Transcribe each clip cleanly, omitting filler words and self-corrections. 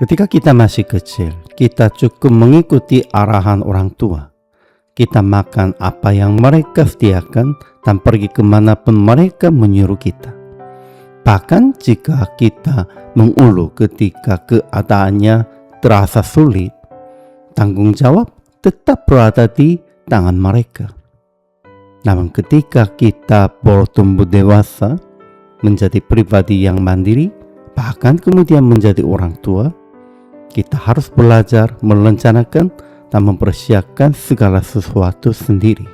Ketika kita masih kecil, kita cukup mengikuti arahan orang tua. Kita makan apa yang mereka sediakan dan pergi kemanapun mereka menyuruh kita. Bahkan jika kita mengeluh ketika keadaannya terasa sulit, tanggung jawab tetap berada di tangan mereka. Namun ketika kita bertumbuh dewasa, menjadi pribadi yang mandiri, bahkan kemudian menjadi orang tua, kita harus belajar merencanakan dan mempersiapkan segala sesuatu sendiri.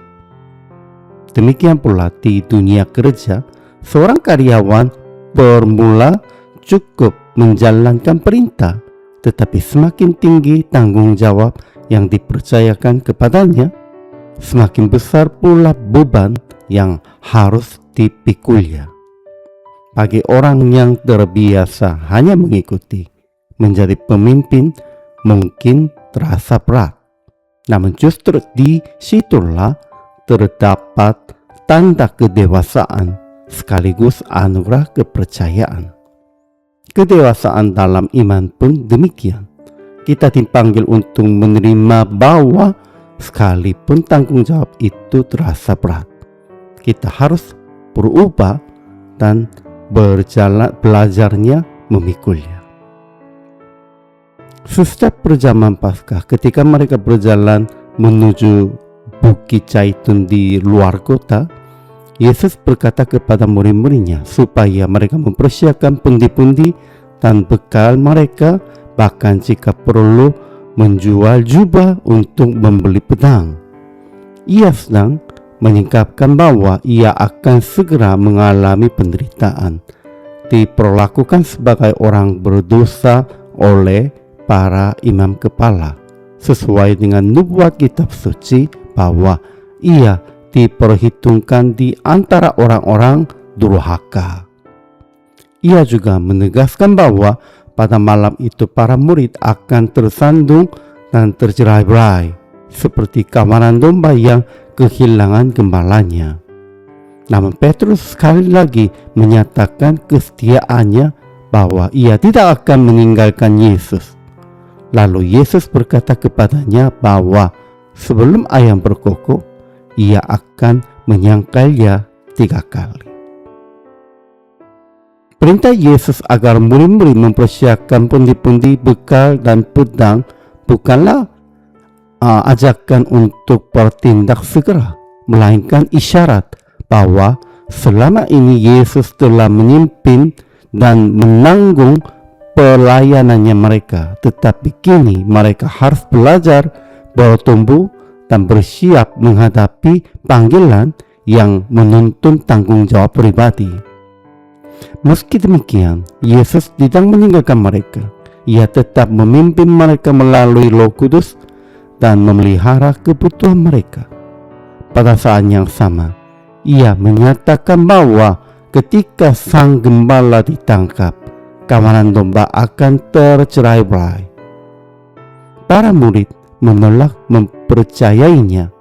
Demikian pula di dunia kerja, seorang karyawan bermula cukup menjalankan perintah, tetapi semakin tinggi tanggung jawab yang dipercayakan kepadanya, semakin besar pula beban yang harus dipikulnya. Bagi orang yang terbiasa hanya mengikuti, menjadi pemimpin mungkin terasa berat. Namun justru di situlah terdapat tanda kedewasaan sekaligus anugerah kepercayaan. Kedewasaan dalam iman pun demikian. Kita dipanggil untuk menerima bahwa sekalipun tanggung jawab itu terasa berat, kita harus berubah dan belajarnya memikulnya. Setiap perjamuan Paskah, ketika mereka berjalan menuju Bukit Zaitun di luar kota, Yesus berkata kepada murid-muridnya supaya mereka mempersiapkan pundi-pundi dan bekal mereka, bahkan jika perlu menjual jubah untuk membeli pedang. Ia sedang menyingkapkan bahwa ia akan segera mengalami penderitaan, diperlakukan sebagai orang berdosa oleh para imam kepala, sesuai dengan nubuat kitab suci bahwa ia diperhitungkan di antara orang-orang durhaka. Ia juga menegaskan bahwa pada malam itu para murid akan tersandung dan tercerai-berai seperti kawanan domba yang kehilangan gembalanya. Namun Petrus sekali lagi menyatakan kesetiaannya bahwa ia tidak akan meninggalkan Yesus. Lalu Yesus berkata kepadanya bahwa sebelum ayam berkokok, ia akan menyangkalnya 3 kali. Perintah Yesus agar murid-murid mempersiapkan pundi-pundi bekal dan pedang bukanlah ajakan untuk bertindak segera, melainkan isyarat bahwa selama ini Yesus telah memimpin dan menanggung pelayanannya mereka, tetapi kini mereka harus belajar bertumbuh dan bersiap menghadapi panggilan yang menuntun tanggung jawab pribadi. Meski demikian, Yesus tidak meninggalkan mereka. Ia tetap memimpin mereka melalui Roh Kudus dan memelihara kebutuhan mereka. Pada saat yang sama, ia menyatakan bahwa ketika sang gembala ditangkap, kawanan domba akan tercerai-berai. Para murid menolak mempercayainya,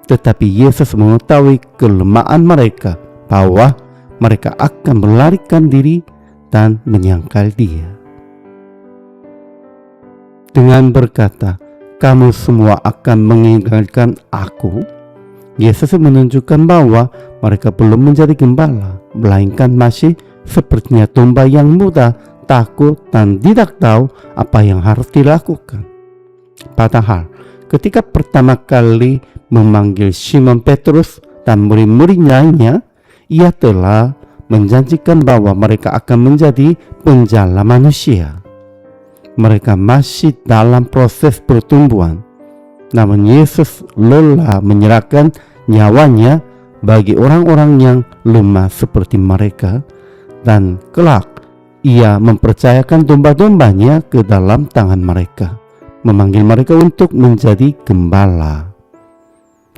tetapi Yesus mengetahui kelemahan mereka bahwa mereka akan melarikan diri dan menyangkal dia. Dengan berkata, "Kamu semua akan meninggalkan aku," Yesus menunjukkan bahwa mereka belum menjadi gembala, melainkan masih sepertinya domba yang muda, takut dan tidak tahu apa yang harus dilakukan. Padahal ketika pertama kali memanggil Simon Petrus dan murid-muridnya, ia telah menjanjikan bahwa mereka akan menjadi penjala manusia. Mereka masih dalam proses pertumbuhan, namun Yesus lelah menyerahkan nyawanya bagi orang-orang yang lemah seperti mereka, dan kelak ia mempercayakan domba-dombanya ke dalam tangan mereka, memanggil mereka untuk menjadi gembala.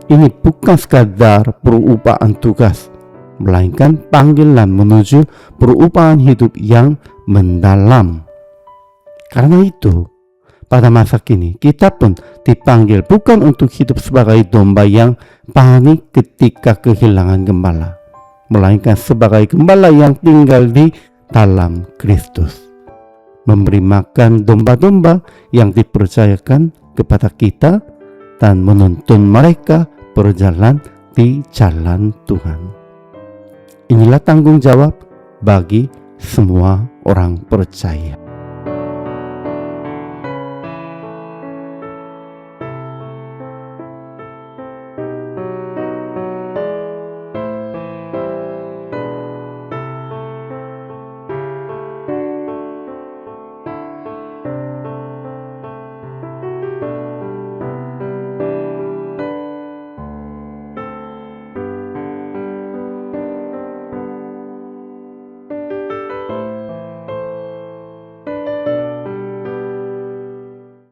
Ini bukan sekadar perubahan tugas, melainkan panggilan menuju perubahan hidup yang mendalam. Karena itu, pada masa kini kita pun dipanggil bukan untuk hidup sebagai domba yang panik ketika kehilangan gembala, melainkan sebagai gembala yang tinggal di dalam Kristus. memberi makan domba-domba yang dipercayakan kepada kita, dan menuntun mereka berjalan di jalan Tuhan. Inilah tanggung jawab bagi semua orang percaya.